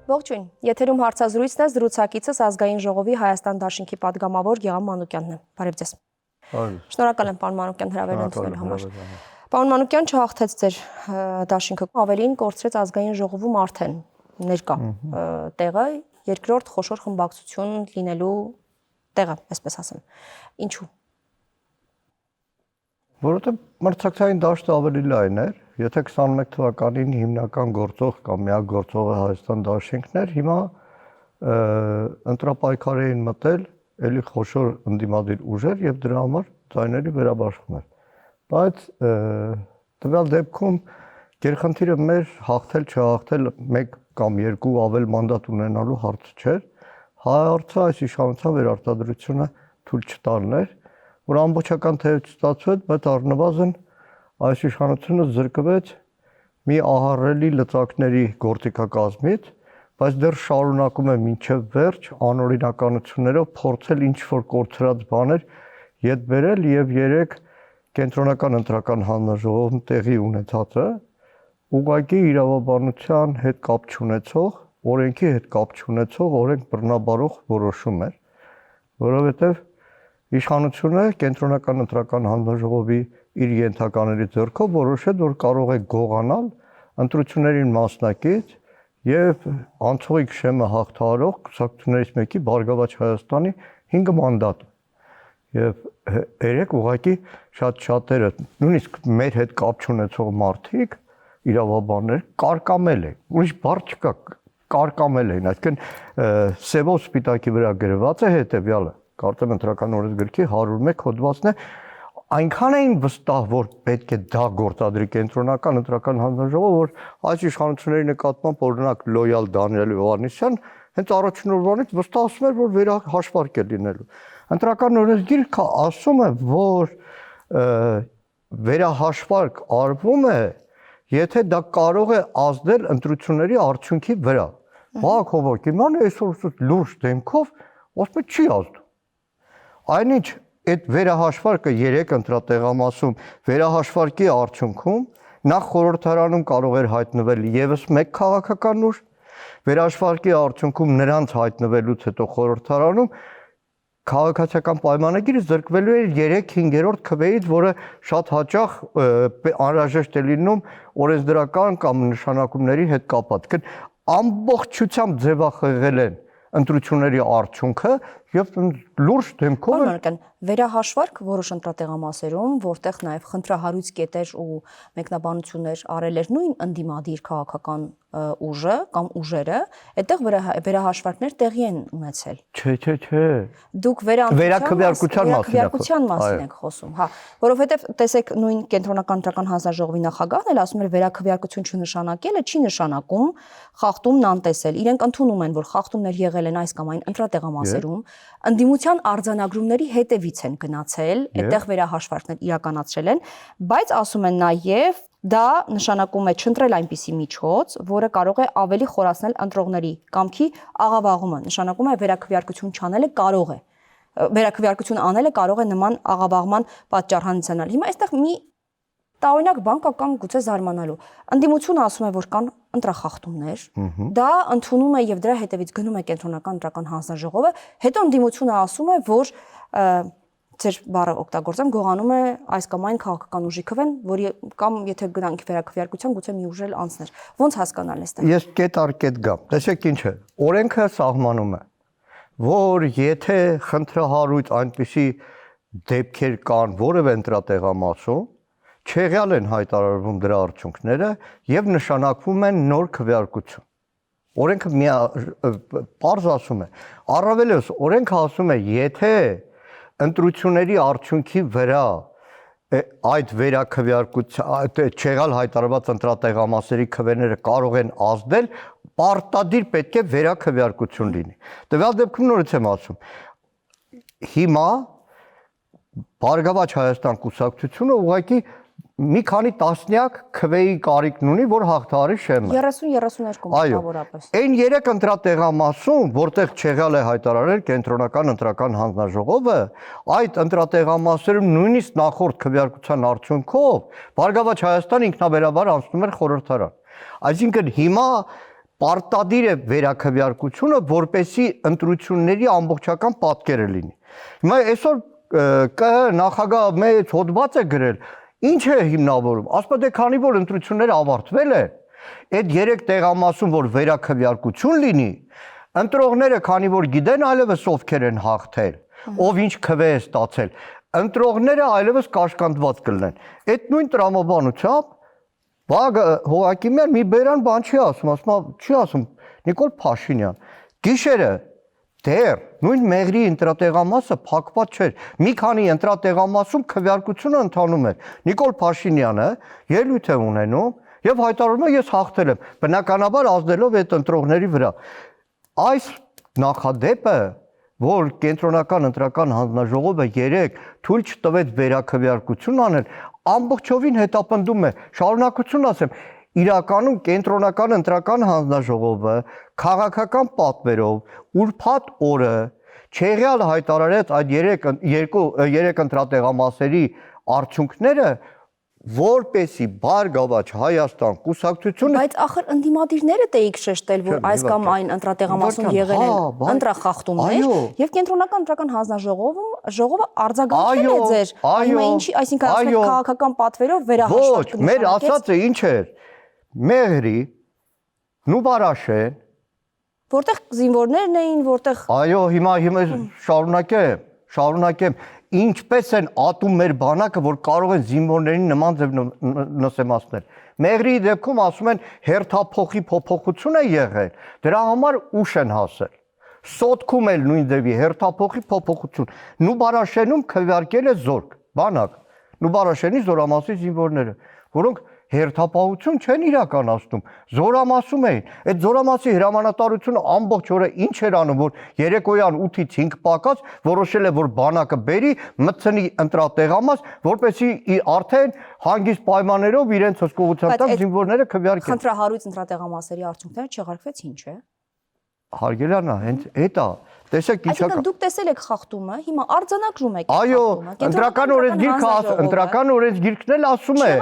Ողջույն, եթերում հարցազրույցն է, զրուցակիցս ազգային ժողովի Հայաստան դաշինքի պատգամավոր Գեղամ Մանուկյանն է։ Բարև ձեզ։ Շնորհակալ եմ, պարոն Մանուկյան, հրավերն ընդունելու համար։ Պարոն Մանուկյան, չհաղթեց ձեր դաշինքը, ավելին կորցրեց ազգային ժողովում արդեն ներկա տեղը, երկրորդ խոշոր խմբակցություն լինելու տեղը, այսպես ասեմ։ Ինչու՞։ Որովհետև մրցակցային դաշտը ավելի լայն էր, եթե 21 թվականին հիմնական գործող կամ միակ գործողը Հայաստան դաշինքն էր, հիմա ընտրապայքար էին մտել էլի խոշոր ընդդիմադիր ուժեր եւ դրա համար ձայների վերաբաշխում էր։ Բայց տվյալ դեպքում գերխնդիրը մեր հաղթել չհաղթել մեկ կամ երկու ավել մանդատ ունենալու հարցը չէր, հարցը այս իշխանության վերարտադրությունը թույլ չտալն էր, որ ամբողջական թեև չստացվեց, բայց առնվազն այս իշխանությունը զրկվեց մի ահառելի լծակների գործիքակազմից, բայց դեռ շարունակում է մինչև վերջ անօրինականություններով փորձել ինչ-որ կորցրած բաներ ետ բերել եւ երեք կենտրոնական ընտրական հանձնաժողովում տեղի ունեցածը ուղղակի իրավաբանության հետ կապ չունեցող, օրենքի հետ կապ չունեցող, օրենք բռնաբարող որոշում էր, որովհետեւ իշխանությունը կենտրոնական ընտրական հանձնաժողովի իր ենթակաների ձեռքով որոշեց, որ կարող է գողանալ ընտրություններին մասնակից եւ անցողիկ շեմը հաղթահարող կուսակցություններից մեկի Բարգավաճ Հայաստանի 5 մանդատ։ Եվ երեք ուղղակի շատերը, նույնիսկ մեր հետ կապ չունեցող մարդիկ, իրավաբաններ կարկամել են։ Ուրիշ բառ չկա, կարկամել են, այսինքն սևով սպիտակի վրա գրված է հետեւյալը։ Կարծեմ ընտրական օրենսգրքի 101 հոդվածն է, այնքան էին վստահ, որ պետք է դա գործադրի կենտրոնական ընտրական հանձնաժողովը, որ այս իշխանությունների նկատմամբ օրինակ լոյալ Դանիել Հովհաննիսյան հենց առաջին օրվանից վստահում էր, որ վերահաշվարկ է լինելու։ Ընտրական օրենսգիրքը ասում է, որ վերահաշվարկ արվում է, եթե դա կարող է ազդել ընտրությունների արդյունքի վրա։ Բակ Հովհաննիսյանը այսօր լուրջ դեմքով ասում է չի ազդում։ Այնինչ այդ վերահաշվարկը 3 ընտրատեղամասում վերահաշվարկի արդյունքում նախ խորհրդարանում կարող էր հայտնվել եւս մեկ քաղաքական ուժ, վերահաշվարկի արդյունքում նրանց հայտնվելուց հետո խորհրդարանում քաղաքացիական պայմանագիրը զրկվելու էր 3/5 քվեից, որը շատ հաճախ անհրաժեշտ է լինում օրենսդրական կամ նշանակումների հետ կապված։ Ամբողջությամբ ձևախեղել են ընտրությունների արդյունքը եւ լուրջ դեմքով վերահաշվարկ որոշ ընտրատեղամասերում, որտեղ նաեւ խնդրահարույց կետեր ու մեկնաբանություններ արել էր նույն ընդդիմադիր քաղաքական ուժը կամ ուժերը, այդտեղ վերահաշվարկներ տեղի են ունեցել։ Չէ։ Դուք վերաքվեարկության մասին եք խոսում, հա, որովհետեւ տեսեք նույն կենտրոնական ընտրական հանձնաժողովի նախագահն էլ ասում էր վերաքվեարկություն չնշանակելը չի նշանակում խախտումն անտեսել։ Իրենք ընդունում են, որ խախտումներ եղել են այս կամ այն ընտրատեղամասերում, ընդդիմության արձանագրումների հետևից են գնացել, այդտեղ վերահաշվարկներ իրականացրել են, բայց ասում են նաև դա նշանակում է չընտրել այնպիսի միջոց, որը կարող է ավելի խորացնել ընտրողների կամքի աղավաղումը, նշանակում է վերաքվեարկություն չանելը կարող է, վերաքվեարկություն անելը կարող է նման աղավաղման պատճառ հանդիսանալ։ Հիմա այստեղ մի տարօրինակ բան կա կամ գուցե զարմանալու։ Ընդդիմությունը ասում է, որ կան ընտրախախտումներ, դա ընդունում է եւ դրա հետևից գնում է կենտրոնական ընտրական հանձնաժողովը, հետո ընդդիմությունը ասում է, որ ձեր բառը օգտագործեմ, գողանում է այս կամ այն քաղաքական ուժի քվեն, որի կամ եթե գնանք վերաքվեարկության, գուցե մի ուժ էլ անցներ։ Ոնց հասկանալ այստեղ։ Ես կետ առ կետ գամ։ Տեսեք ինչ է։ Օրենքը սահմանում է, որ եթե խնդրահարույց այնպիսի դեպքեր կան որևէ ընտրատեղամասում, չեղյալ են հայտարարվում դրա արդյունքները եւ նշանակվում են նոր քվեարկություն։ Օրենքը պարզ ասում է, առավելևս օրենքը ասում է, եթե ընտրությունների արդյունքի վրա այդ վերաքվեարկության չեղյալ հայտարարված ընտրատեղամասերի քվեները կարող են ազդել, պարտադիր պետք է վերաքվեարկություն լինի։ Տվյալ դեպքում նորից եմ ասում, հիմա Բարգավաճ Հայաստան կուսակցությունը ուղղակի մի քանի տասնյակ քվեի կարիքն ունի, որ հաղթահարի շեմը։ 30-32 մոտավորապես։ Այն 3 ընտրատեղամասում, որտեղ չեղյալ է հայտարարել կենտրոնական ընտրական հանձնաժողովը, այդ ընտրատեղամասերում նույնիսկ նախորդ քվեարկության արդյունքով Բարգավաճ Հայաստան ինքնաբերաբար անցնում էր խորհրդարան։ Այսինքն հիմա պարտադիր է վերաքվեարկությունը, որպեսի ընտրությունների ամբողջական պատկերը լինի։ Հիմա այսօր ԿՀ նախագահ մեծ հոդված է գրել, ինչ է հիմնավորում։ Ասում է, քանի որ ընտրությունները ավարտվել է, այդ 3 տեղամասում, որ վերաքվեարկություն լինի, ընտրողները, քանի որ գիտեն այլևս ովքեր են հաղթել, ով ինչ քվե է ստացել, ընտրողները այլևս կաշկանդված կլինեն։ Այդ նույն տրամաբանությամբ Վագ Հովակիմյան մի բերան բան չի ասում Նիկոլ Փաշինյան։ Գիշերը դեռ նույն Մեղրի ընտրատեղամասը փակված չէր։ Մի քանի ընտրատեղամասում քվեարկությունը ընթանում էր։ Նիկոլ Փաշինյանը ելույթ է ունենում եւ հայտարարում է ես հաղթել եմ, բնականաբար ազդելով այդ ընտրողների վրա։ Այս նախադեպը, որ կենտրոնական ընտրական հանձնաժողովը 3 թույլ չտվեց վերաքվեարկություն անել, ամբողջովին հետապնդում է, շարունակություն ասեմ, իրականում կենտրոնական ընտրական հանձնաժողովը քաղաքական պատվերով ուրբաթ օրը չեղյալ հայտարարեց այդ 3 ընտրատեղամասերի արդյունքները, որպեսի Բարգավաճ Հայաստան կուսակցությունը Բայց ախր ընդդիմադիրները դեիք շեշտել, որ այս կամ այն ընտրատեղամասում եղել են ընտրախախտումներ եւ կենտրոնական ընտրական հանձնաժողովը արձագանքել է ձեր ինչի, այսինքն ասում եք քաղաքական պատվերով վերահաշվարկը։ Ոչ, մեր ասածը ինչ էր։ Մեղրի, Նուբարաշեն, որտեղ զինվորներն էին, որտեղ Այո, հիմա շարունակեմ, ինչպես են ատում մեր բանակը, որ կարող են զինվորներին նման ձև նսեմացնել։ Մեղրի դեպքում ասում են հերթափոխի փոփոխություն է եղել, դրա համար ուշ են հասել։ Սոտքում էլ նույն ձևի հերթափոխի փոփոխություն։ Նուբարաշենում քվեարկել է զորք, բանակ, Նուբարաշենի զորամասի զինվորները, որոնք հերթապահություն չեն իրականացնում, զորամասում էին։ Այդ զորամասի հրամանատարությունը ամբողջ օրը ինչ էր անում, որ երեկոյան 8-ից 5 պակաս որոշել է, որ բանակը բերի, մտցնի ընտրատեղամաս, որպեսզի արդեն հանգիստ պայմաններով իրենց հսկողության տակ զինվորները քվեարկեն։ Խնդրահարույց ընտրատեղամասերի արդյունքները չեղարկվեցին, չէ՞։ Հարգելյանա, հենց էդ է։ Տեսեք ինչա։ Այսինքն դուք տեսել եք խախտումը, հիմա արձանագրում եք Այո, ընտրական օրենսգիրքն էլ ասում է։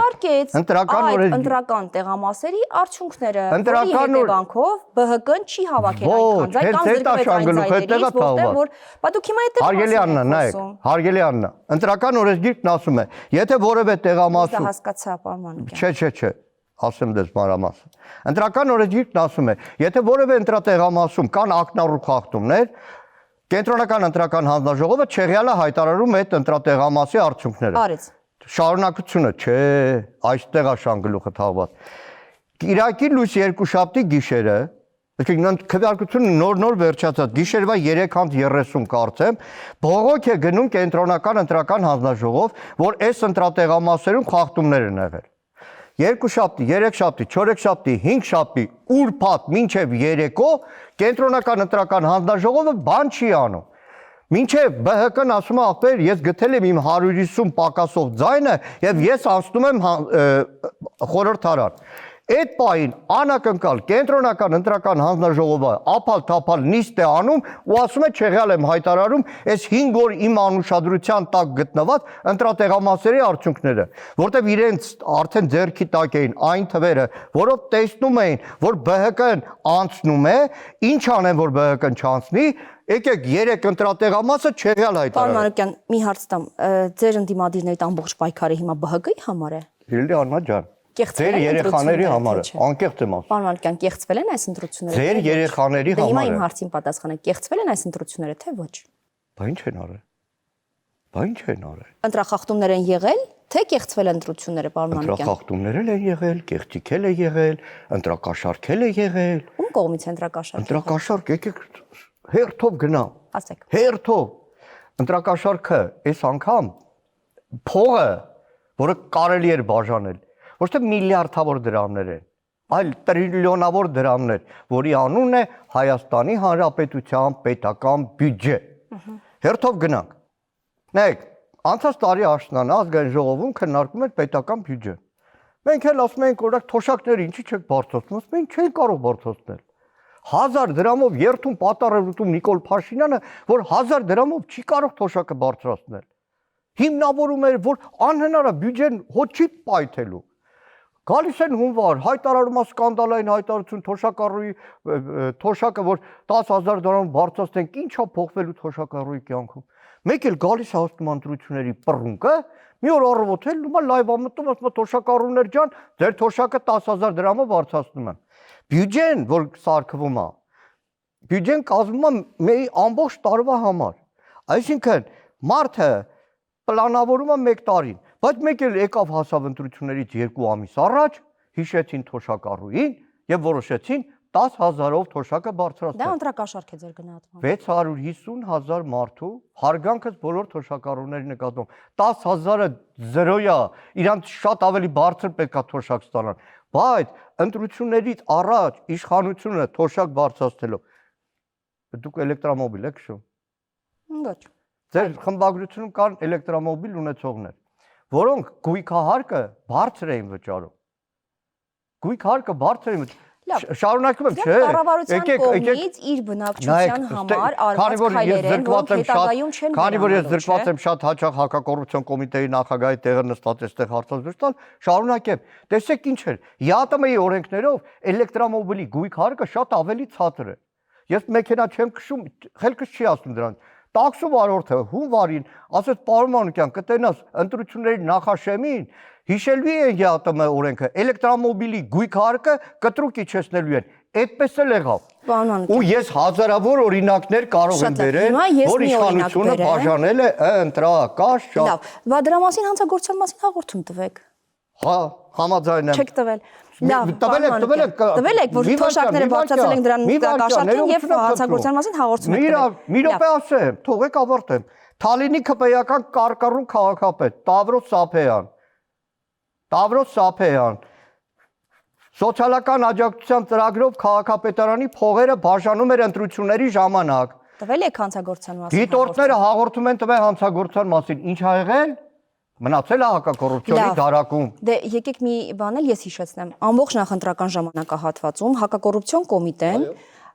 Ընտրական տեղամասերի արդյունքները, որի հետևանքով ԲՀԿ-ն չի հավաքել այնքան ձայ կամ զրկվեց այն ձայներից, որ բա դուք հիմա այդ Հարգելյանա, նայեք, Հարգելյանա, ընտրական օրենսգիրքն ասում է, եթե որևէ տեղամասում հասկացա, պարոն Չէ, ասեմ դες մանրամասը։ Ընտրական օրենսգիրքն ասում է, եթե որևէ ընտրատեղամասում կան ակնառու խախտումներ, կենտրոնական ընտրական հանձնաժողովը չեղյալը հայտարարում է այդ ընտրատեղամասի արդյունքները։ Արեց։ Շարունակությունը, չէ, այստեղ է շան գլուխը թաղված։ Կիրակի լույս երկուշաբթի գիշերը, քվեարկությունը նոր վերջացած, գիշերվա 3:30 կարծեմ, բողոք է գնում կենտրոնական ընտրական հանձնաժողով, որ այս ընտրատեղամասերում խախտումներ են եղել։ Երկուշաբթի, երեքշաբթի, չորեքշաբթի, հինգշաբթի, ուրբաթ մինչև երեկո կենտրոնական ընտրական հանձնաժողովը բան չի անում։ Մինչև ԲՀԿ-ն ասում է, ախպեր, ես գտել եմ իմ 150 պակասով ձայնը եւ ես անցնում եմ խորհրդարան։ Այդ պահին անակնկալ կենտրոնական ընտրական հանձնաժողովը ափալ-թափալ նիստ է անում ու ասում է չեղյալ եմ հայտարարում այս 5 օր իմ անուշադրության տակ գտնված ընտրատեղամասերի արդյունքները, որտեղ իրենց արդեն ձեռքի տակ էին այն թվերը, որով տեսնում էին, որ ԲՀԿ-ն անցնում է, ինչ անեն, որ ԲՀԿ-ն չանցնի, եկեք 3 ընտրատեղամասը չեղյալ հայտարարել։ Պարոն Մանուկյան, մի հարց տամ, ձեր ընդդիմադիրների ամբողջ պայքարը հիմա ԲՀԿ-ի համար է։ Լիլի Աննա ջան, ձեր երեխաների համար է, անկեղծ եմ ասում։ Պարոն Մանուկյան, կեղծվել են այս ընտրությունները։ Ձեր երեխաների համար է։ Հիմա իմ հարցին պատասխանեք, կեղծվել են այս ընտրությունները, թե ոչ։ Բա ինչ են արել։ Ընտրախախտումներ են եղել, թե կեղծվել են ընտրությունները, պարոն Մանուկյան։ Ընտրախախտումներ են եղել, կեղծիքել է եղել, ընտրակաշառքել է եղել։ Ում կողմից է ընտրակաշառք։ Ընտրակաշառք, եկեք հերթով գնամ։ Ասեք։ Հերթով։ Ընտրակաշառքը այս անգամ փողը, որը կարելի էր բաժանել, ոչ թե միլիարդավոր դրամներ են, այլ տրիլիոնավոր դրամներ, որի անունն է Հայաստանի Հանրապետության պետական բյուջե։ Հերթով գնանք։ Նայեք, անցած տարի աշնան ազգային ժողովում քննարկում էր պետական բյուջեն։ Մենք էլ ասում ենք, օրինակ թոշակները ինչի չեք բարձրացնում, ասում ենք չեն կարող բարձրացնել։ 1000 դրամով երթում պատառոտում Նիկոլ Փաշինյանը, որ 1000 դրամով չի կարող թոշակը բարձրացնել։ Հիմնավորում էր, որ անհնար է բյուջեն հոտ չի պայթելու։ Գալիս են հունվար, հայտարարում է սկանդալային հայտարարություն Թոշակառուի թոշակը, որ 10,000 դրամ բարձրացնենք, ի՞նչ է փոխվելու Թոշակառուի կյանքում։ Մեկ էլ գալիս է հաստում ընտրությունների պռունկը, մի օր առավոտ էլ լույսը լայվ ամտում, ասում է Թոշակառուներ ջան, ձեր թոշակը 10,000 դրամը բարձրացնում եմ։ Բյուջեն, որ սարքվում է, բյուջեն կազմում է մեր ամբողջ տարվա համար։ Այսինքն մարդը պլանավորում է 1 տարին, բայց մեկ էլ եկավ հասավ ընտրություններից 2 ամիս առաջ, հիշեցին Թոշակառուին եւ որոշեցին 10,000-ով թոշակը բարձրացնել։ Դա ընտրակաշարք է ձեր գնահատվում։ 650,000 մարդու հարգանքս բոլոր թոշակառուների նկատմամբ 10,000-ը զրոյա, իրանց շատ ավելի բարձր պետքա թոշակ ստանան, բայց ընտրություններից առաջ իշխանությունը թոշակ բարձրացնելով դուք էլեկտրամոբիլ եք շո։ Ոչ։ Ձեր խմբագրությունում կան էլեկտրամոբիլ ունեցողներ, որոնք գույքահարկը բարձր էին վճարում։ Գույքահարկը բարձր էին վճարում։ Շարունակում եմ, չէ։ Կառավարության կողմից իր բնակչության համար արված քայլեր են, որոնք հետագայում չեն վերանալու։ Քանի որ ես զրկված եմ շատ հաճախ հակակոռուպցիոն կոմիտեի նախագահի տեղը նստած այստեղ հարցազրույց տալ, շարունակեմ։ Տեսեք ինչ էր։ ԵԱՏՄ-ի օրենքներով էլեկտրամոբիլի գույքահարկը շատ ավելի ցածր է։ Ես մեքենա չեմ քշում, խելքս չի ասում դրան։ Տաքսու վարորդը հունվարին ասեց պարոն Մանուկյան, կտենաս ընտրությունների նախաշեմին հիշելու են ԵԱՏՄ օրենքը, էլեկտրամոբիլի գույքահարկը կտրուկ իջեցնելու են։ Այդպես էլ եղավ։ Ու ես հազարավոր օրինակներ կարող եմ բերել, որ իշխանությունը բաժանել է ընտրակաշ։ Լավ, բա դրա մասին հանցագործության մասին հաղորդում տվեք։ Հա, համաձայն եմ։ Չեք տվել։ Լավ, տվել եք, որ թոշակները բարձրացել են դրան կաշառքին եւ հանցագործության մասին հաղորդում եք։ Մի րոպե ասեմ, թողեք ավարտեմ։ Թալինի քպեական կարկառուն քաղաքապետ Տավրոս Սափեյան սոցիալական աջակցության ծրագրով քաղաքապետարանի փողերը բաժանում էր ընտրությունների ժամանակ։ Տվել եք հանցագործության մասին։ Դիտորդները հաղորդում են տվել հանցագործության մասին։ Ինչ ա եղել։ Մնացել է հակակոռուպցիոնի դարակում։ Դե եկեք մի բան էլ ես հիշեցնեմ։ Ամբողջ նախընտրական ժամանակահատվածում հակակոռուպցիոն կոմիտեն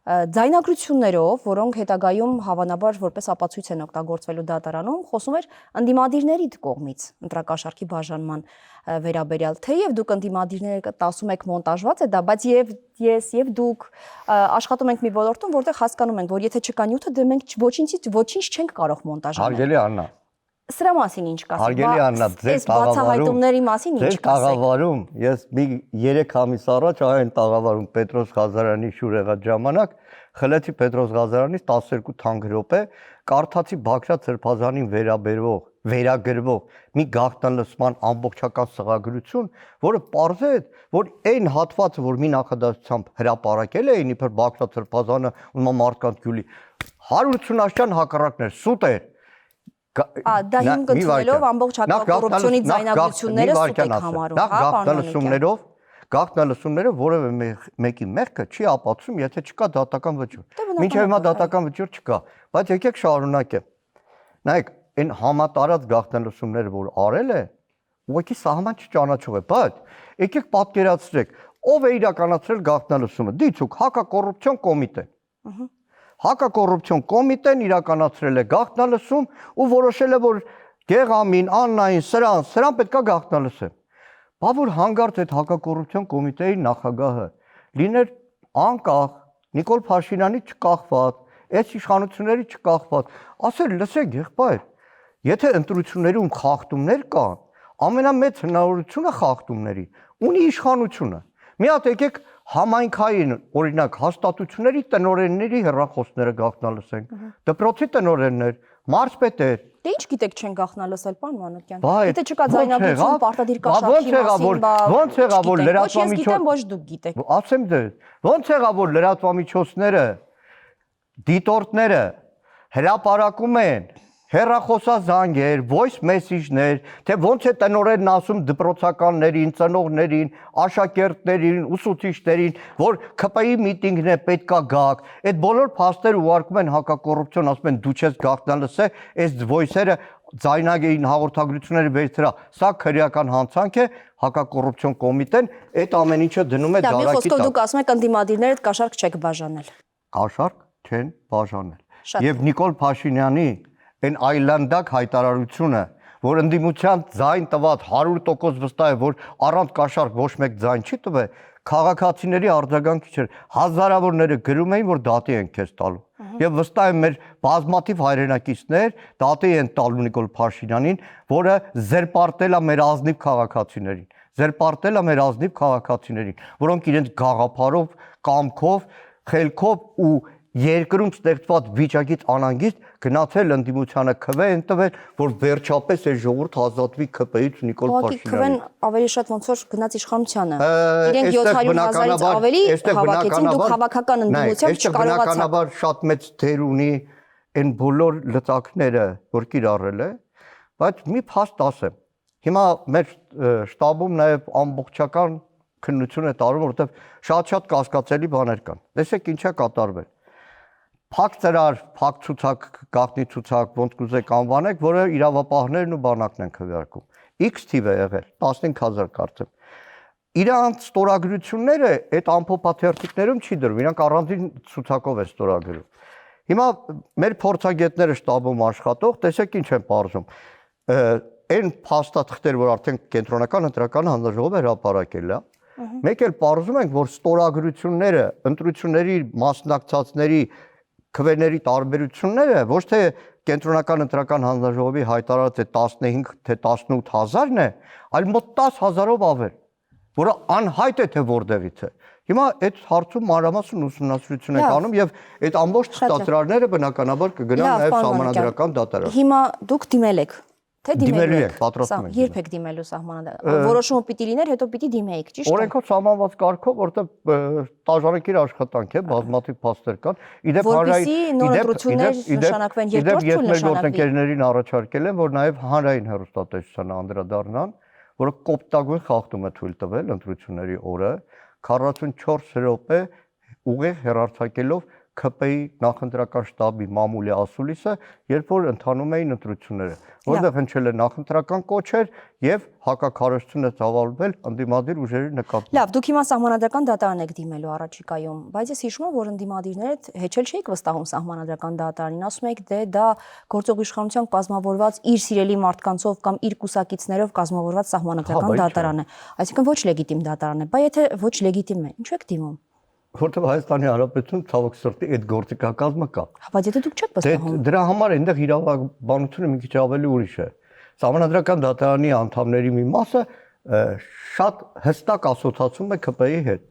ձայնագրություններով, որոնք հետագայում հավանաբար որպես ապացույց են օգտագործվելու դատարանում, խոսում էր ընդդիմադիրների կողմից ընտրակաշառքի բաժանման վերաբերյալ, թեև դուք ընդդիմադիրները ասում եք մոնտաժված է դա, բայց եւ ես եւ դուք աշխատում ենք մի ոլորտում, որտեղ հասկանում ենք, որ եթե չկա նյութը, դե մենք ոչինչ չենք կարող մոնտաժ անել։ Հարգելի Աննա, Սրա մասին ինչ կասեք։ Հարգելի Աննա, ձեր բացահայտումների մասին ինչ կասեք։ Տաղավարում ես մի 3 ամիս առաջ այն տաղավարում Պետրոս Ղազարյանի շուր եղած ժամանակ խլեցի Պետրոս Ղազարյանից 12 թանկ րոպե, կարդացի Բաքրատ Սրբազանին վերագրվող մի գաղտնալսման ամբողջական սղագրություն, որը պարզեց, որ այն հատվածը, որ մի նախադասությամբ հրապարակել էին իբր Բաքրատ Սրբազանը ու մարդկանց գյուլի 180-աշյան հակառակներ, սուտ էր։ Դա հիմք ընդունելով ամբողջ հակակոռուպցիոնի ձայնագրությունները սուտ եք համարում, հա, գաղտնալսումները որևէ մեկի մեղքը չի ապացուցում, եթե չկա դատական վճիռ։ Մինչև հիմա դատական վճիռ չկա, բայց եկեք շարունակեմ։ Նայեք, այն համատարած գաղտնալսումները, որ արել է, ուղղակի սահման չճանաչող է, բայց եկեք պատկերացրեք, ով է իրականացրել գաղտնալսումը։ Դիցուք հակակոռուպցիոն կոմիտեն։ Հակակոռուպցիոն կոմիտեն իրականացրել է գաղտնալսում ու որոշել է, որ Գեղամին, Աննային, սրան պետքա գաղտնալսեն։ Բա որ հանգարց այդ հակակոռուպցիոն կոմիտեի նախագահը լիներ անկախ, Նիկոլ Փաշինյանի չկախված, այս իշխանությունների չկախված, ասեր լսեք եղբայր, եթե ընտրություններում խախտումներ կան, ամենամեծ հնարավորությունը խախտումների ունի իշխանությունը։ Մի հատ եկեք համայնքային օրինակ հաստատությունների տնօրենների հեռախոսները գաղտնալսենք, դպրոցի տնօրեններ, մարզպետեր։ Դե ինչ գիտեք չեն գաղտնալսել, պարոն Մանուկյան։ Եթե չկա ձայնագրություն պարտադիր կաշառքի մասին, ոնց եղավ որ լրատվամիջոցները ոչ դուք գիտեք։ Ասեմ դե, ոնց եղավ որ լրատվամիջոցները, դիտորդները հրապարակում են հեռախոսազանգեր, voice message-ներ, թե ոնց է տնօրենն ասում դպրոցականներին, ծնողներին, աշակերտներին, ուսուցիչներին, որ ԿՊ-ի միտինգն է պետքա գաք։ Այդ բոլոր փաստերը ուղարկում են հակակոռուպցիոն, ասում են դու չես գաղտնալսել, այս voice-երը ձայնագին հաղորդագրությունները վերցրա։ Սա քրեական հանցանք է, հակակոռուպցիոն կոմիտեն այդ ամեն ինչը դնում է դարակի տակ։ Դա մի խոսքով դուք ասում եք ընդդիմադիրները այդ կաշառք չեք բաժանել։ Կաշառք չեն բաժանել։ Եվ Նիկոլ Փաշինյանի այն այլանդակ հայտարարությունը, որ ընդդիմության ձայն տված 100% վստահ է, որ առանց կաշառք ոչ մեկ ձայն չի տվել, քաղաքացիների արձագանքի չէր, հազարավորները գրում էին, որ դատի են քեզ տալու։ Եվ վստահ եմ մեր բազմաթիվ հայրենակիցներ դատի են տալու Նիկոլ Փաշինյանին, որը զերպարտել է մեր ազնիվ քաղաքացիներին, որոնք իրենց գաղափարով, կամքով, խելքով ու երկրում ստեղծված վիճակից անհանգիստ գնացել ընդդիմությանը քվե են տվել, որ վերջապես այս ժողովուրդ ազատվի ԿՊ-ից Նիկոլ Փաշինյանին։ Քվեն ավելի շատ ոնց որ գնաց իշխանությանը։ Իրենք 700,000-ից ավելի հավաքեցին, դուք հավաքական ընդդիմությամբ չկարողացաք։ Բնականաբար շատ մեծ դեր ունի այն բոլոր լծակները, որ կիրառել է, բայց մի փաստ ասեմ։ Հիմա մեր շտաբում նաև ամբողջական քննություն է տարվում, որովհետև շատ կասկածելի բաներ կան։ Տեսեք ինչա կատարվել։ Փակ ծրար, փակ ցուցակ, գաղտնի ցուցակ, ոնց կուզեք անվանեք, որը իրավապահներն ու բանակն են քվեարկում։ X թիվ է եղել, 15000 կարծեմ։ Իրանց ստորագրությունները այդ ամփոփաթերթիկներում չի դրվում, իրանք առանձին ցուցակով է ստորագրում։ Հիմա մեր փորձագետները շտաբում աշխատող, տեսեք ինչ են պարզում։ Այն փաստաթղթեր, որ արդեն կենտրոնական ընտրական հանձնաժողովը հրապարակել է, մեկ էլ պարզում ենք, որ ստորագրությունները, ընտրությունների մասնակցածների քվեների տարբերությունները ոչ թե կենտրոնական ընտրական հանձնաժողովի հայտարարած է 15 թե 18000-ն է, այլ մոտ 10000-ով ավել, որը անհայտ է թե որտեղից է։ Հիմա այդ հարցում մանրամասն ուսումնասիրություն ենք անում եւ այդ ամբողջ ծրագրերը բնականաբար կգնան նաեւ սահմանադրական դատարան։ Հիմա դուք դիմել եք Թե դիմելու եք, պատրաստում եք։ Երբ եք դիմելու սահմանադրական։ Որոշումը պիտի լիներ, հետո պիտի դիմեիք, ճիշտ է։ Օրենքով սահմանված կարգով, որտեղ տաժանեկիր աշխատանք է, բազմաթիվ փաստեր կան։ Իդեպ որպեսզի նոր ընտրություններ նշանակվեն, երկրորդ փուլ նշանակվի։ Գործընկերներին առաջարկել են, որ նաև հանրային հեռուստատեսությանը անդրադառնան, որը կոպտագույն խախտում է թույլ տվել ընտրությունների օրը 44 րոպե ուղիղ հեռարձակելով ԿՊ-ի նախընտրական շտաբի մամուլի ասուլիսը, երբ որ ընթանում էին ընտրությունները, որտեղ հնչել է նախընտրական կոչեր եւ հակաքարոզությունը ծավալվել ընդդիմադիր ուժերի նկատմամբ։ Լավ, դուք հիմա սահմանադրական դատարան եք դիմելու առաջիկայում, բայց ես հիշում եմ, որ ընդդիմադիրները հեչել չէիք վստահում սահմանադրական դատարանին, ասում եք, դե դա գործող իշխանության կազմավորված իր սիրելի մարդկանցով կամ իր կուսակիցներով կազմավորված սահմանադրական դատարան է, այսինքն ոչ լեգիտիմ դատարան է, բայց եթե ոչ լեգիտիմ է, ինչու եք դիմում։ Որտեղ Հայաստանի Հանրապետությունում ցավոք սրտի այդ գործիքակազմը կա։ Բայց եթե դուք չեք վստահում։ Դրա համար այնտեղ իրավաբանությունը մի քիչ ավելի ուրիշ է։ Սահմանադրական դատարանի անդամների մի մասը շատ հստակ ասոցացում է ԿՊ-ի հետ։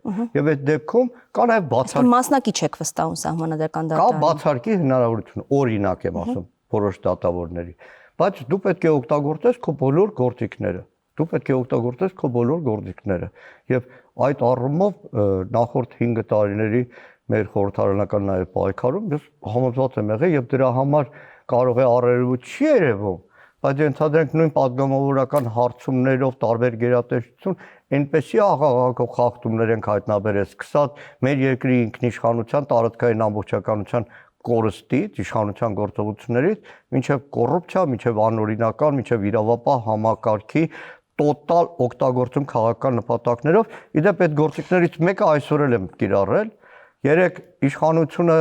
Եվ այդ դեպքում կա նաև բացառիկ։ Մասնակի չեք վստահում սահմանադրական դատարանի։ Կա բացառքի հնարավորություն, օրինակ եմ ասում, որոշ դատավորների։ Բայց դու պետք է օգտագործես քո բոլոր գործիքները։ Եվ այդ առումով նախորդ 5 տարիների մեր խորհրդարանական նաև պայքարում ես համոզված եմ եղել եւ դրա համար կարող է առերևույթ չի երևում, բայց ենթադրենք նույն падգամավորական հարցումներով տարբեր գերատեսչություն այնպեսի աղաղակող խախտումներ ենք հայտնաբերել, սկսած մեր երկրի ինքնիշխանության, տարածքային ամբողջականության կորստից, իշխանության գործողություններից, մինչև կոռուպցիա, մինչև անօրինական, մինչև իրավապահ համակարգի տոտալ օգտագործում քաղաքական նպատակներով։ Իդեպ այդ գործիքներից մեկը այսօր էլ եմ կիրառել։ Երեք իշխանությունը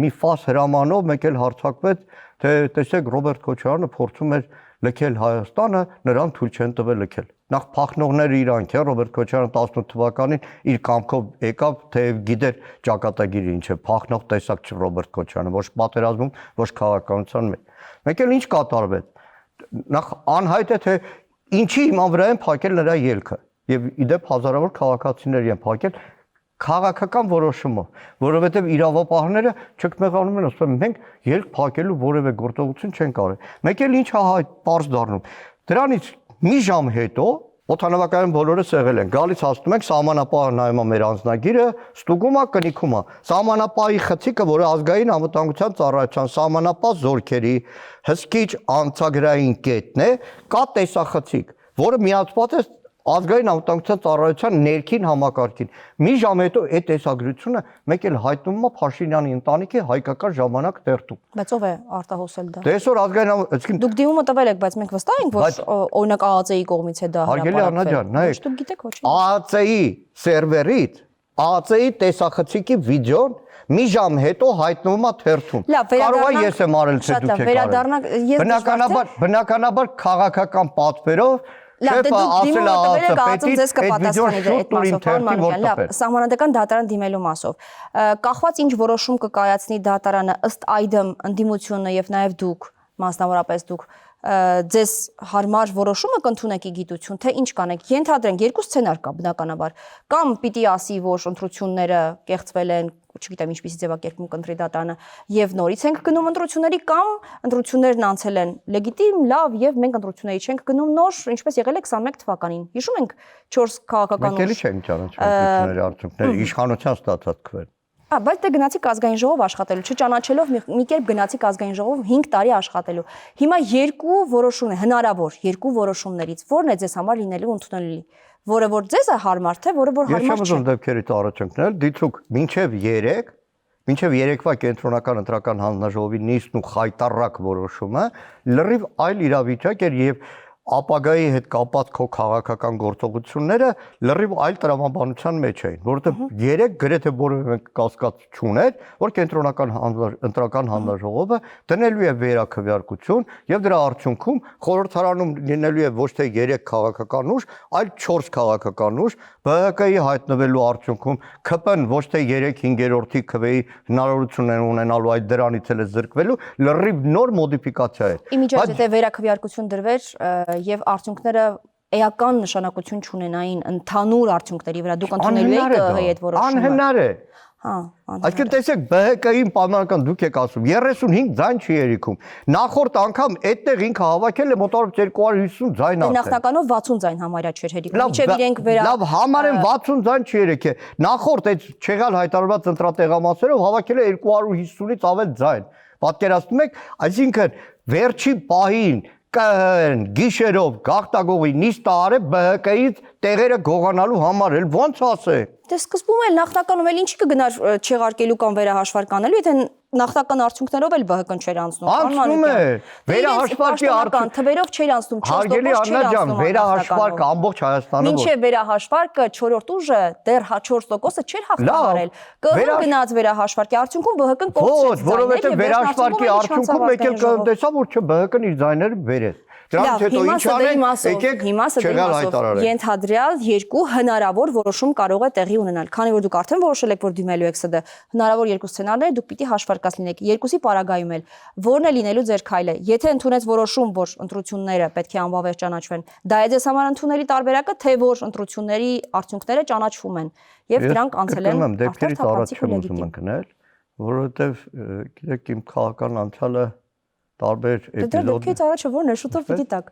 մի ֆաս հրամանով մեկ էլ հարձակվեց, թե տեսեք Ռոբերտ Քոչարյանը փորձում էր լքել Հայաստանը, նրան թույլ չեն տվել լքել։ Նախ փախնողները իրանք են, Ռոբերտ Քոչարյանը 18 թվականին իր կամքով եկավ, թեև գիտեր ճակատագիրը ինչ է, փախնող տեսակ չէ Ռոբերտ Քոչարյանը, ոչ պատերազմում, ոչ քաղաքականության մեջ։ Մեկ էլ ինչ կատարվեց։ Նախ անհայտ է, թե ինչի հիման վրա են փակել նրա ելքը եւ իդեպ հազարավոր քաղաքացիներ են փակել քաղաքական որոշումով, որովհետեւ իրավապահները չկմեղանում են, ասում են մենք ելք փակելու որևէ գործողություն չենք արել։ Մեկ էլ ինչա հայտ པարզ դառնում։ Դրանից մի ժամ հետո օթանավակայանում բոլորը եղել են, գալիս հասնում ենք սահմանապահը նայում է մեր անձնագիրը, ստուգում է, կնիքում է։ Սահմանապահի խցիկը, որը ազգային անվտանգության ծառայության սահմանապահ զորքերի հսկիչ անցագրային կետն է, կա տեսախցիկ, որը միացված է ազգային անվտանգության ծառայության ներքին համակարգին։ Մի ժամ հետո այդ տեսագրությունը մեկ էլ հայտնվում է Փաշինյանի ընտանիքի հայկական ժամանակ տերտում։ Բայց ով է արտահոսել դա։ Դե այսօր ազգային Դուք դիմումը տվել եք, բայց մենք վստահ ենք, որ օրինակ ԱԱԾ-ի կողմից է դա հրապարակվել։ Հարգելի Աննա ջան, նայեք։ Դուք գիտեք ոչ։ ԱԱԾ-ի սերվերից ԱԱՑ-ի տեսախցիկի վիդեոն մի ժամ հետո հայտնվում է թերթում։ Կարող է ես եմ արել, թե դուք եք արել։ Բնականաբար քաղաքական պատվերով Շեֆը ասել է ԱԱՑ-պետին, այդ վիդեոն շուտ տուր ինտերնետի որտեղ։ Սահմանադրական դատարան դիմելու մասով։ Կախված ինչ որոշում կկայացնի դատարանը ըստ այդմ ընդդիմությունը եւ նաեւ դուք, մասնավորապես դուք ձեզ հարմար որոշումը կընդունեք ի գիտություն, թե ինչ կանեք։ Ենթադրենք երկու սցենար կա բնականաբար։ Կամ պիտի ասի, որ ընտրությունները կեղծվել են, չգիտեմ ինչպիսի ձևակերպում կընտրի դատարանը, եւ նորից ենք գնում ընտրությունների, կամ ընտրություններն անցել են լեգիտիմ, լավ, եւ մենք ընտրությունների չենք գնում նոր, ինչպես եղել է 21 թվականին։ Հիշում ենք 4 քաղաքական Մենք էլի չենք ճանաչում ընտրությունների արդյունքները, իշխանության ստացած քվեր։ Բայց դե գնացիք ազգային ժողով աշխատելու, չճանաչելով մի կերպ գնացիք ազգային ժողով 5 տարի աշխատելու։ Հիմա երկու որոշում է, հնարավոր երկու որոշումներից, որն է ձեզ համար լինելու ընդունելի, որը որ ձեզ է հարմար, թե որը որ հարմար չէ։ Ես չեմ ուզում դեպքերից առաջընկնել, դիցուք մինչև երեկվա կենտրոնական ընտրական հանձնաժողովի նիստն ու խայտառակ որոշումը լրիվ այլ իրավիճակ էր եւ ապագայի հետ կապված քո քաղաքական գործողությունները լրիվ այլ տրամաբանության մեջ էին, որովհետև երեք գրեթե որևէ կասկած չուներ, որ կենտրոնական ընտրական հանձնաժողովը դնելու է վերաքվեարկություն եւ դրա արդյունքում խորհրդարանում լինելու է ոչ թե 3 քաղաքական ուժ, այլ 4 քաղաքական ուժ, ԲՀԿ-ի հայտնվելու արդյունքում ԿՊ-ն ոչ թե 3/5-րդի քվեի հնարավորություն են ունենալու, այլ դրանից էլ է զրկվելու լրիվ նոր մոդիֆիկացիա է։ Իմիջիայլի թե վերաքվեարկություն դրվեր եւ արդյունքները էական նշանակություն չունենային ընդհանուր արդյունքների վրա, դուք ընդունելու եք ՀՀ-ի հետ որոշումը։ Անհնար է։ Այսինքն տեսեք ԲՀԿ-ին պայմանական դուք եք ասում 35 ձայն չի երիքում։ Նախորդ անգամ այդտեղ ինքը հավաքել է մոտավորապես 250 ձայն արդեն։ Նախնականով 60 ձայն համարյա չէր երիքում։ Մինչև իրենք Լավ, համարեն 60 ձայն չի երիքը։ Նախորդ այդ չեղյալ հայտարարված ընտրատեղամասերով հավաքել է 250-ից ավել ձայն։ Պատկերացնում եք, այսինքն վերջի պահին գիշերով գաղտագողի նիստը արել ԲՀԿ-ից տեղերը գողանալու համար, էլ ո՞նց ասեք։ Դե սկզբում էլ նախնականում էլ ինչի կգնար չեղարկելու կամ վերահաշվարկանելու, եթե նախնական արդյունքներով էլ ԲՀԿ-ն չէր անցնում։ Անցնում է։ Վերահաշվարկի արդյունք թվերով չէր անցնում, 4% Հարգելի Աննա ջան, վերահաշվարկը ամբողջ Հայաստանում մինչև վերահաշվարկը 4-րդ ուժը դեռ 4%-ը չէր հաղթահարել։ ԿԸ գնաց վերահաշվարկի արդյունքում ԲՀԿ-ն կորցրեց։ Ոչ, որովհետև վերահաշվարկի արդյունքում մեկ էլ կտեսավ, որ ԲՀԿ-ն իր ձայները բերեց։ Դրանից հետո ինչ անեն, եկեք չեղյալ հայտարարել։ Ենթադրյալ երկու հնարավոր որոշում կարող է տեղի ունենալ։ Քանի որ դուք արդեն որոշել եք, որ դիմելու եք ՍԴ, հնարավոր երկու սցենարներ դուք պիտի հաշվարկած լինեք։ Երկուսի պարագայում էլ որն է լինելու ձեր քայլը։ Եթե ընդունեց որոշում, որ ընտրությունները պետք է անվավեր ճանաչվեն, դա է ձեզ համար ընդունելի տարբերակը, թե որ ընտրությունների արդյունքները ճանաչվում են եւ դրանք անցել են արդեն թափանցիկ ու լեգիտիմ, որովհետեւ գիտեք իմ քաղաքական անցյալը տարբեր էպիզոդ։ Դեպքից առաջը ո՞րն է, շուտով պիտի տակ։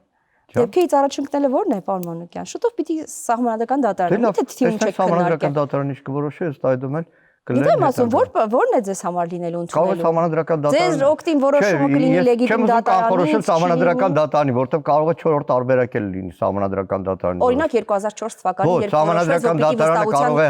Դեպքից առաջընկնելը ո՞րն է, պարոն Մանուկյան։ Շուտով պիտի սահմանադրական դատարանը, եթե թիմում չեք քննարկել։ Սահմանադրական դատարանը ինչ կորոշի, ըստ այդմ էլ Գիտեմ ասում, ո՞րն է ձեզ համար լինելու ընդունելու։ Կարող է սահմանադրական դատարանը։ Ձեզ օգտին որոշումը կլինի լեգիտիմ դատարանի։ Չեմ սահմանադրական դատարանի, որովհետև կարող է 4-րդ տարբերակ էլ լինի սահմանադրական դատարանի։ Օրինակ 2004 թվականին երբ սահմանադրական դատարանը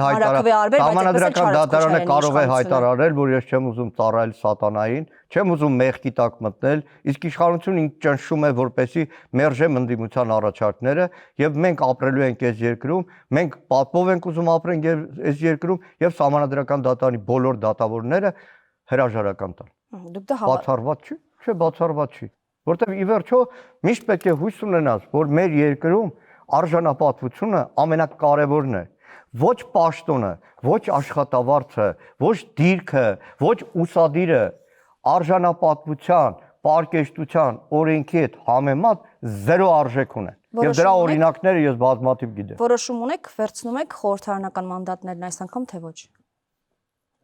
կարող է հայտարարել, որ ես չեմ ուզում ծառայել սատանային, չեմ ուզում մեղքի տակ մտնել, իսկ իշխանությունը ճնշում է, որպեսզի մերժեմ ընդդիմության առաջարկները, եւ մենք ապրելու ենք այս երկրում, մենք պատվով ենք ուզում ապրենք այս երկրում եւ սահմանադրական դատարանի բոլոր դատավորները հրաժարական տալ։ Դուք դա բացառված չի, չէ, բացառված չի, որտեղ ի վերջո միշտ պետք է հույս ունենաս, որ մեր երկրում արժանապատվությունը ամենակարևորն է։ Ոչ պաշտոնը, ոչ աշխատավարձը, ոչ դիրքը, ոչ ուսադիրը արժանապատվության, պարկեշտության, օրենքի հետ համեմատ զերո արժեք ունեն։ Եվ դրա օրինակները ես բազմաթիվ գիտեմ։ Որոշում ունեք, վերցնում եք խորհրդարանական մանդատներն այս անգամ թե ոչ։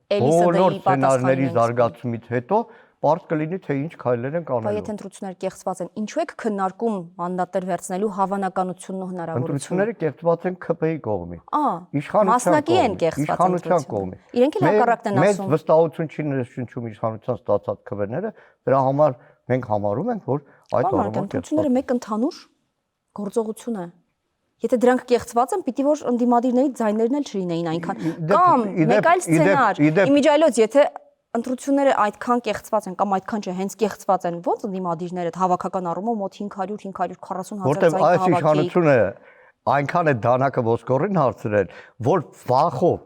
Բոլոր սցենարների զարգացումից հետո պարզ կլինի, թե ինչ քայլեր են անելու։ Բայց եթե ընտրությունները կեղծված են, ինչու եք քննարկում մանդատներ վերցնելու հավանականությունն ու հնարավորությունը։ Ընտրությունները կեղծված են ԿՊ-ի կողմից։ Մասնակի են կեղծված իշխանության կողմից։ Իրենք էլ հակառակն են ասում։ Մեծ վստահություն չի ներշնչում իշխանության ստացած քվեները, դրա համար մենք համարում ենք, որ այդ առումով ընտրությունները մեկ ընդհանուր գործողություն է։ Եթե դրանք կեղծված են, պիտի որ ընդդիմադիրների ձայներն էլ չլինեին այնքան։ Կամ մեկ այլ սցենար, իմիջիայլոց, եթե ընտրությունները այդքան կեղծված են կամ այդքան չէ, հենց կեղծված են, ո՞նց ընդդիմադիրները հավաքական առումով մոտ 500-540 հազար ձայն հավաքի։ Որտեղ այս իշխանությունը այնքան է դանակը ոսկորին հարցրել, որ վախով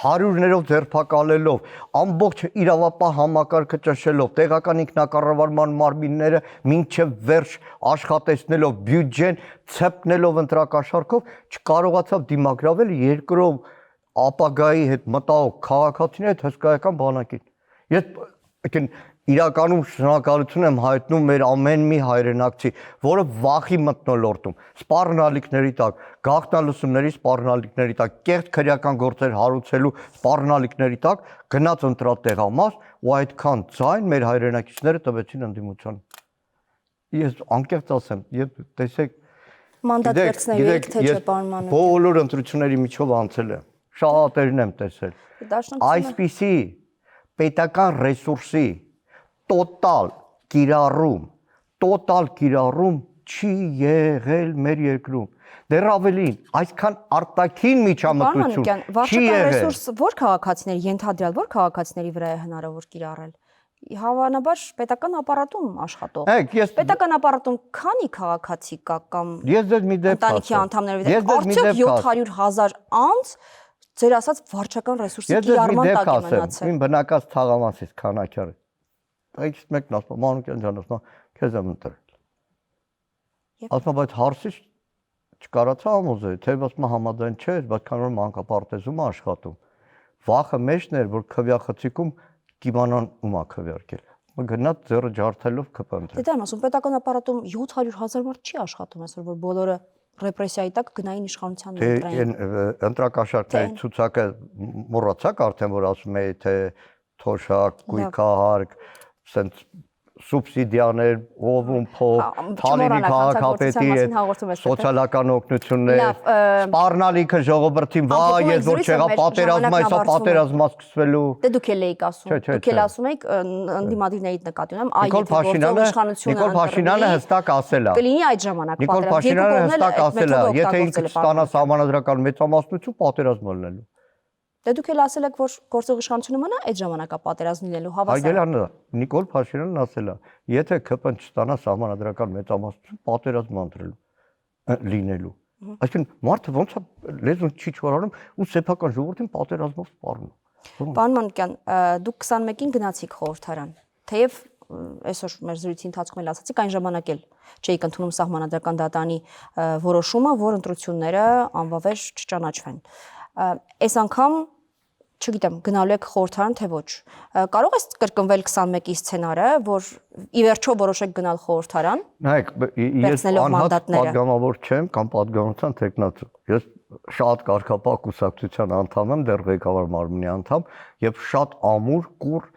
հարյուրներով ձերբակալելով, ամբողջ իրավապահ համակարգը ճնշելով, տեղական ինքնակառավարման մարմինները մինչև վերջ աշխատեցնելով, բյուջեն ցեպնելով ընտրակաշառքով չկարողացավ դիմագրավել երկրով ապագայի հետ մտահոգ քաղաքացիների հետ հսկայական բանակին։ Ես իրականում շնորհակալություն եմ հայտնում մեր ամեն մի հայրենակցի, որը վախի մթնոլորտում, սպառնալիքների տակ, գաղտնալսումների սպառնալիքների տակ, կեղծ քրեական գործեր հարուցելու սպառնալիքների տակ գնաց ընտրած տեղամաս ու այդքան ձայն մեր հայրենակիցները տվեցին ընդդիմության։ Ես անկեղծ ասեմ, եւ տեսեք մանդատ վերցնելու եք թե չէ պարոն բոլոր ընտրությունների միջով անցել եմ, շատերն եմ տեսել։ Այսպիսի պետական ռեսուրսի տոտալ կիրառում չի եղել մեր երկրում։ Դեռ ավելին, այսքան արտաքին միջամտություն չի եղել։ Ռեսուրս ո՞ր քաղաքացիների, ենթադրյալ ո՞ր քաղաքացիների վրա է հնարավոր կիրառել։ Հավանաբար պետական ապարատում աշխատող։ Պետական ապարատում քանի քաղաքացի կա կամ ընտանիքի անդամների վրա։ Արդյոք 700,000 անց ձեր ասած վարչական ռեսուրսի կիրառման տակ է մնացել։ Իմ բնակած թաղամասից քանակյար Այդ մեկն ասում, Մանուկյան ջան, ասում, քեզ եմ ընտրել։ Ասում, բայց հարցից չկարացա համոզել, թե ասում համաձայն չէ, բայց քան որ մանկապարտեզում է աշխատում։ Վախը մեջն էր, որ քվյախցիկում կիմանան ում է քվյարկել։ Գնաց ձեռը ջարդելով կփնտրել։ Դե դա եմ ասում, պետական ապարատում 700,000 մարդ չի աշխատում այսօր, որ բոլորը ռեպրեսիայի տակ գնային իշխանության ընտրային։ Ընտրակաշառքների ցուցակը մոռացաք արդեն, որ ասում էի, թե թոշակ, գույքահարկ sense սուբսիդիաներ, ողում փող, Թալինի քաղաքապետի սոցիալական օգնություններ, սպառնալիքը ժողովրդին, վայ, ես որ չեղա պատերազմ, այսա պատերազմա սկսվելու։ Դե դուք էլ էիք ասում, դուք էլ ասում եք ընդդիմադիրներից նկատի ունեմ, այ եթե գործող իշխանությունը Նիկոլ Փաշինյանը հստակ ասել է։ Կլինի այդ ժամանակ Նիկոլ Փաշինյանը հստակ ասել է, եթե ինքը կստանա սահմանադրական մեծամասնություն, պատերազմ լինելու։ Դե դուք էլ ասել եք, որ գործող իշխանությունը մնա այդ ժամանակա պատերազմ լինելու հավասար։ Այգելյանը Նիկոլ Փաշինյանն ասել է, եթե ԿՊ-ն չստանա սահմանադրական մեծամասնություն, պատերազմ լինելու։ Այսինքն մարդը ոնց է լեզուն չի չորանում ու սեփական ժողովրդին պատերազմով սպառնում։ Պարոն Մանուկյան, դուք 21-ին գնացիք խորհրդարան, թեև այսօր մեր զրույցի ընթացքում էլ ասացիք, այն ժամանակ էլ չէիք ընդունում սահմանադրական դատանի որոշումը, որ ընտրությունները անվավեր չճանաչվեն։ Այս անգամ, չգիտեմ, գնալու եք խորհրդարան թե ոչ։ Կարող է կրկնվել 21-ի սցենարը, որ ի վերջո որոշեք գնալ խորհրդարան։ Նայեք, ես անհատ պատգամավոր չեմ կամ պատգամության տեխնացու։ Ես շատ կարգապահ կուսակցության անդամ եմ, դեռ ղեկավար մարմնի անդամ եւ շատ ամուր կուռ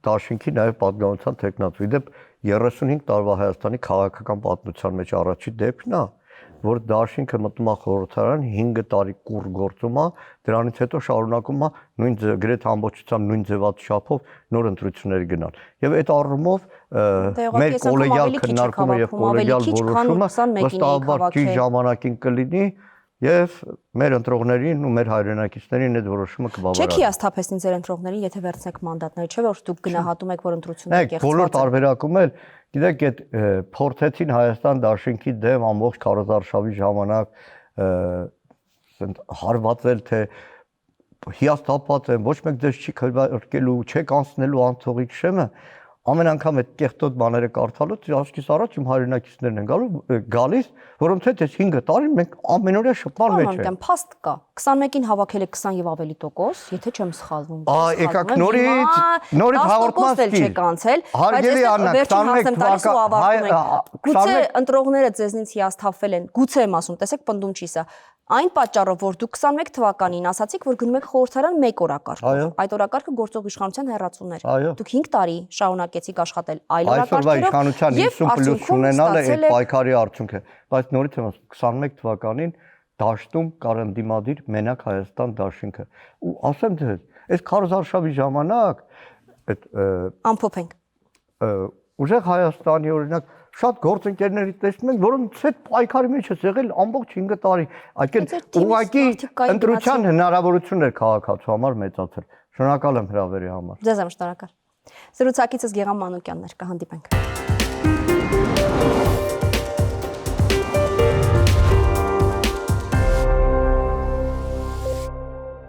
դաշինքի նաեւ պատգամության տեխնացու։ Իդեպ 35 տարվա Հայաստանի քաղաքական պատմության մեջ առաջի դեպքն է, որ դաշինքը մտնում է խորհրդարան 5 տարի կուռ գործում է, դրանից հետո շարունակում է նույն գրեթե ամբողջությամբ նույն ձևաչափով նոր ընտրություններ գնալ։ Եվ այդ առումով մեր կոլեգիալ քննարկումը եւ կոլեգիալ որոշումը վստահաբար ճիշտ ժամանակին կլինի եւ մեր ընտրողներին ու մեր հայրենակիցներին այդ որոշումը կբավարարի։ Չեք հիասթափեցնի ձեր ընտրողներին, եթե վերցնեք մանդատները, չէ՞ որ դուք գնահատում եք, որ ընտրությունները կեղծված են։ Բոլոր տարբերակում էլ գիտեք, այդ փորձեցին Հայաստան դաշինքի դեմ ամբողջ քարոզարշավի ժամանակ հարվածել, թե հիասթափված են, ոչ մեկ դες չի քվարկելու, չեք անցնելու անցողիկ շեմը։ Ամեն անգամ այդ կեղտոտ բաները կարդալուց աչքիս առաջ իմ հայրենակիցներն են գալիս, որոնց հետ այս 5 տարի մենք ամենօրյա շփման մեջ ենք։ Պարոն, փաստ կա։ 21-ին հավաքել եք 20 եւ ավելի տոկոս, եթե չեմ սխալվում։ Եկեք նորից հաղորդման ստիլ չեք անցել, բայց գուցե ընտրողները ձեզնից հիասթափվել են, գուցե եմ ասում, տեսեք պնդում չի սա։ Այն պատճառով, որ դուք 21 թվականին ասացիք, որ գնում եք խորհրդարան 1 օրակարգով։ Այդ օրակարգը գործող իշխանության հեռացումն էր։ Դուք 5 տարի շարունակեցիք աշխատել այլ օրակարգերով եւ 50+ ունենալը այդ պայքարի արդյունք է։ Բայց նորից եմ ասում, 21 թվականին դաշտում կար ընդդիմադիր մենակ Հայաստան դաշինքը։ Ու ասեմ թե այս քարոզարշավի ժամանակ այդ ամփոփենք ուժեղ Հայաստանի օրինակ շատ գործընկերների տեսնում ենք, որոնց հետ պայքարի մեջ է եղել ամբողջ 5 տարի։ Այսինքն ուղղակի ընտրության հնարավորություններ քաղաքացու համար մեծացել։ Շնորհակալ եմ հրավերի համար։ Ձեզ եմ շնորհակալ։ Զրուցակիցս Գեգամ Մանուկյանն էր, կհանդիպենք։